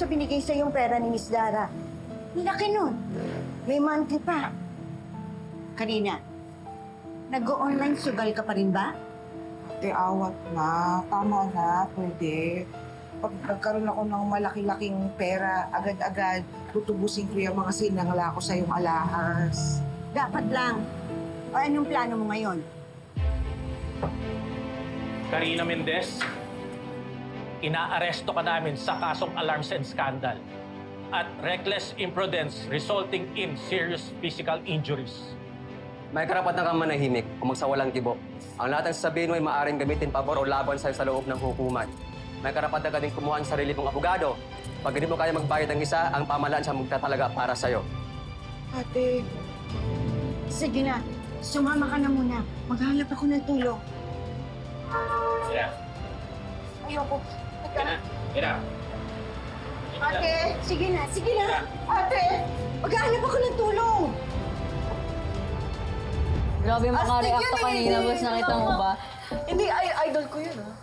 binigay sa yung pera ni Miss Dara. Laki nun. May monthly pa. Karina, nag-online sugal ka pa rin ba? Ate, awat na. Tama na. Pwede. Pag nagkaroon ako ng malaki-laking pera, agad-agad, tutubusin ko yung mga sinangla ko sa yung alahas. Dapat lang. O anong plano mo ngayon? Karina Mendez, inaaresto ka namin sa kasong alarms and scandal at reckless imprudence resulting in serious physical injuries. May karapatan kang manahimik o magsawalang tibo. Ang lahat ng sasabihin mo ay maaaring gamitin pabor o laban sa'yo sa loob ng hukuman. May karapatan ka din kumuha ng sarili mong abogado. Pag hindi mo kaya magbayad ng isa, ang pamahalaan siya magtatalaga para sa'yo. Ate, Sige na, sumama ka na muna. Maghanap ako ng tulong. Yeah. Ayoko. Mira. Ate, sige na, sige na. Ate, maghanap ako ng tulong. Grabe makareact ka kanina, boss. Nakita mo ba? Hindi, idol ko yun, ah.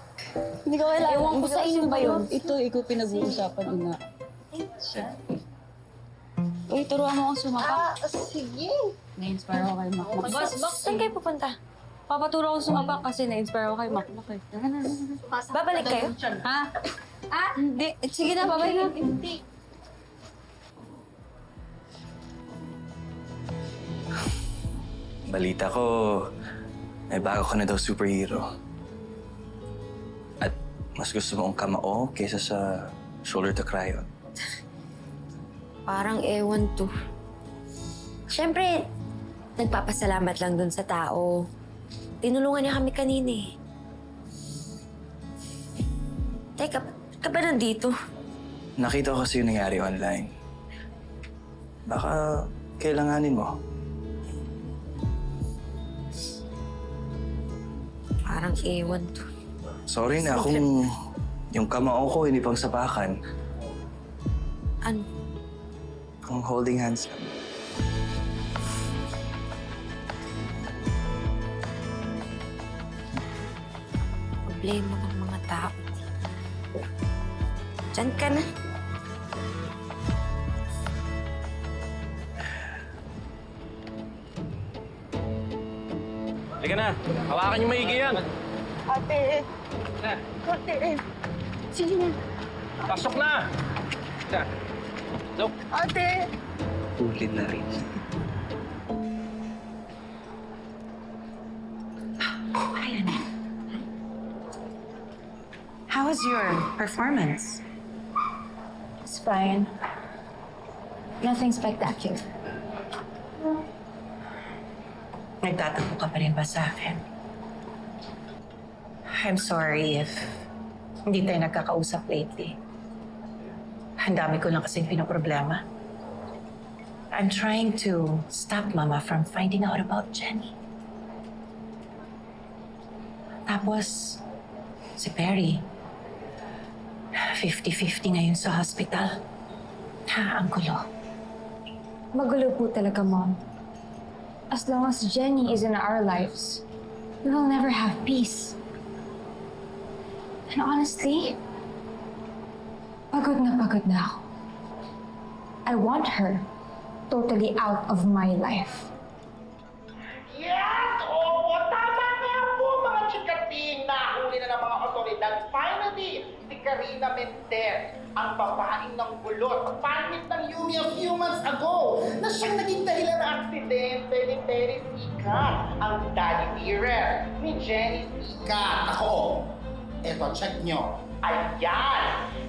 Hindi ko kailangan. Ewan ko sa inyo ba yun? Ito, ikaw pinag-uusapan ina. Uy, turuan mo akong sumapak. Sige. Na-inspire ako kay Mac. Boss, saan kayo pupunta? Papaturo akong sumapak kasi na-inspire ako kay Mac. Okay. Babalik kayo? Ha? Hindi. Sige na, babay na. Balita ko, may bago ka na daw superhero. At mas gusto mong kamao kaysa sa shoulder to cry on. Parang ewan to. Siyempre, nagpapasalamat lang dun sa tao. Tinulungan niya kami kanina eh. Teka, ba't ka ba nandito? Nakita ko kasi yung nangyari online. Baka kailanganin mo. Parang ewan to. Sorry na kung yung kamao ko hindi pang sapakan. Ano? Ang holding hands lang. Problema ng mga tao. Diyan ka na. Halika na. Hawakan yung maigi yan. Ate, Na, ate. Sige na. pasok na. Na. Look. Ate. Huli na rin. How was your performance? It's fine. Nothing spectacular. Nagtatampo ka pa rin ba sa akin? I'm sorry if hindi tayo nagkakausap lately. Ang dami ko lang kasing pinoproblema. I'm trying to stop Mama from finding out about Jenny. Tapos, si Perry, 50-50 ngayon sa hospital. Ha, ang gulo. Magulo po talaga, Mom. As long as Jenny is in our lives, we will never have peace. And honestly, pagod na ako. I want her totally out of my life. Yes! Oo! Tama nga po mga chikating! Nahuli na ng mga otoridad. Finally, si Karina Mendez, ang babaeng ng bulot, pamit ng Yumi a few months ago, na siyang naging dahilan ng aksidente ni Perry Sikat, ang daddy dearest ni Jenny Sikat. Ako, eto, check nyo. Ayan!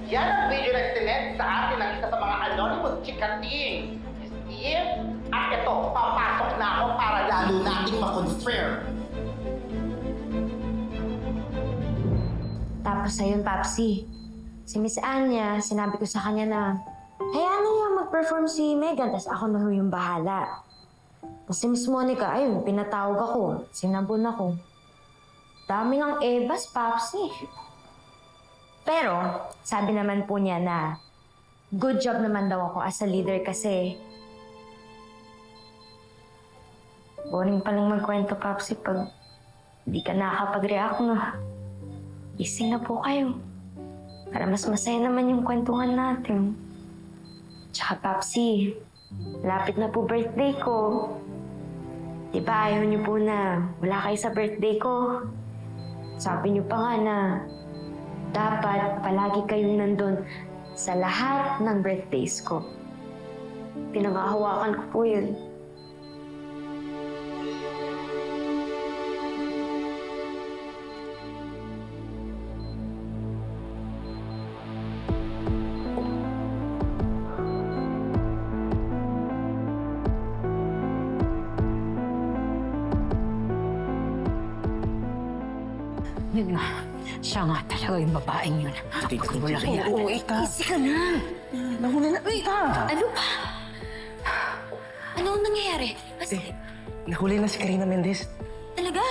Yan ang video na sinend sa atin ng isa sa mga anonymous chikating. Steve, at ito, papasok na ako para lalo nating ma-confirm. Tapos ayun, Papsi. Si Miss Anya, sinabi ko sa kanya na hayaan na niya mag-perform si Megan, tapos ako na yung bahala. Tapos si Miss Monica, ayun, pinatawag ako. Sinabon ako. Dami ng ebas, Papsi. Pero, sabi naman po niya na good job naman daw ako as a leader kasi boring palang magkwento, Papsi, pag di ka nakakapag-react na. Gising na po kayo. Para mas masaya naman yung kwentuhan natin. Tsaka, Papsi, lapit na po birthday ko. Di ba ayaw niyo po na wala kayo sa birthday ko? Sabi niyo pa nga na dapat palagi kayong nandun sa lahat ng birthdays ko. Pinangahawakan ko po yun. Yun nga. Siya nga talaga yung babaeng yun. Wala kaya. Oo, Ika. Easy ka na. Nahuli na, Ika! Ano ba? Ano ang nangyayari? Nahuli na si Karina Mendez. Talaga?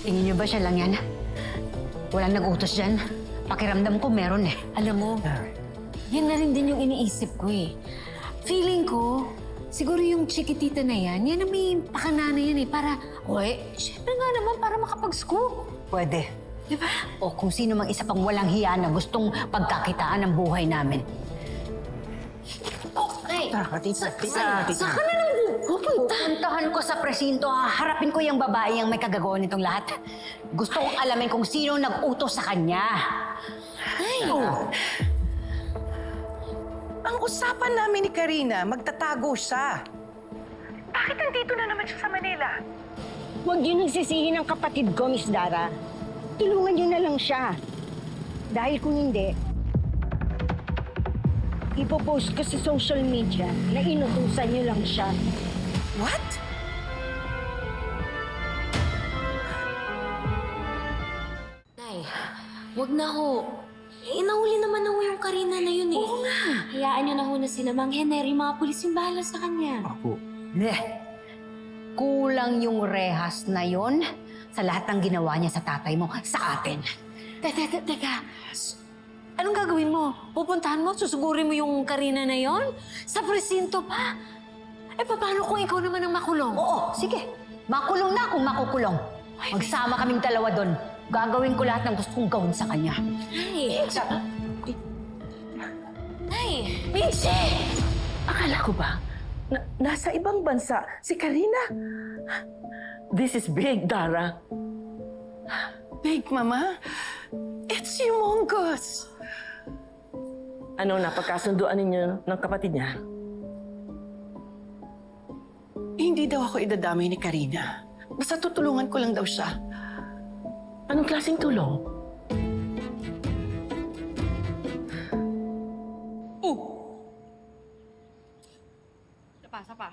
Tingin niyo ba siya lang yan? Walang nag-utos dyan. Pakiramdam ko meron eh. Alam mo, yan na rin din yung iniisip ko eh. Feeling ko, siguro yung chikitita na yan ang may pakanana yan eh. Para, syempre nga naman, para makapag-scoop. Pwede. Diba? O kung sino mang isa pang walang hiya na gustong pagkakitaan ng buhay namin. Ay, Tita. Saan ka na nang pupunta? Puntahan ko sa presinto. Harapin ko yung babae ang may kagagawa nitong lahat. Gusto kong alamin kung sino nag-utos sa kanya. Ay! Ang usapan namin ni Karina, magtatago siya. Bakit nandito na naman siya sa Manila? Huwag yun nagsisihin ng kapatid ko, Miss Dara. Tulungan niyo na lang siya. Dahil kung hindi, ipopost ko sa social media na inutusan niyo lang siya. What? Nay, wag na ho. Nahuli naman na ho yung Karina na yun eh. Oo nga. Hayaan niyo na ho na sila Mang Henry, mga pulis yung bahala sa kanya. Kulang yung rehas na yon sa lahat ng ginawa niya sa tatay mo, sa atin. Teka. Anong gagawin mo? Pupuntahan mo? Susugurin mo yung Karina na yon? Sa presinto pa? Paano kung ikaw naman ang makulong? Oo, sige. Makulong na kung makukulong. Magsama kaming dalawa doon. Gagawin ko lahat ng gusto kong gawin sa kanya. Nay! Mincy! Akala ko ba, nasa ibang bansa si Karina? This is big, Dara. Big, Mama. It's humongous. Ano, napagkasunduan ninyo ng kapatid niya? Hindi daw ako idadamay ni Karina. Basta tutulungan ko lang daw siya. Anong klaseng tulong? Sapa.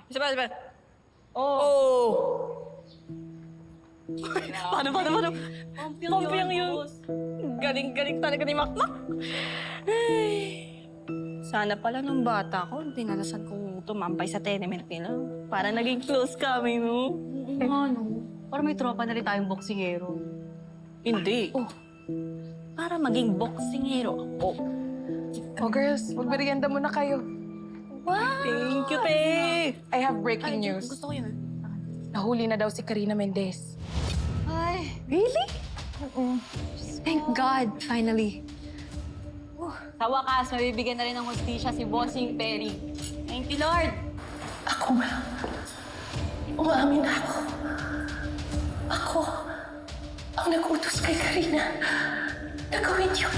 Oh! Paano? Pompiyang yun. Galing talaga ni Makmak. Sana pala nung bata ko, dinalasan kong tumampay sa tenement nila. Para naging close kami, no? Ano? Para may tropa na rin tayong boksingero. Hindi. Para maging boksingero. Oh, girls, magberienda muna kayo. Wow! Thank you, te! I have breaking news. Gusto ko yun. Nahuli na daw si Karina Mendez. Ay, really? Thank God, finally. Sa wakas, mabibigyan na rin ng hustisya si Bossing Perry. Thank you, Lord! Ako ba? Umamin ako. Ako ang nag-utos kay Karina na gawin yun.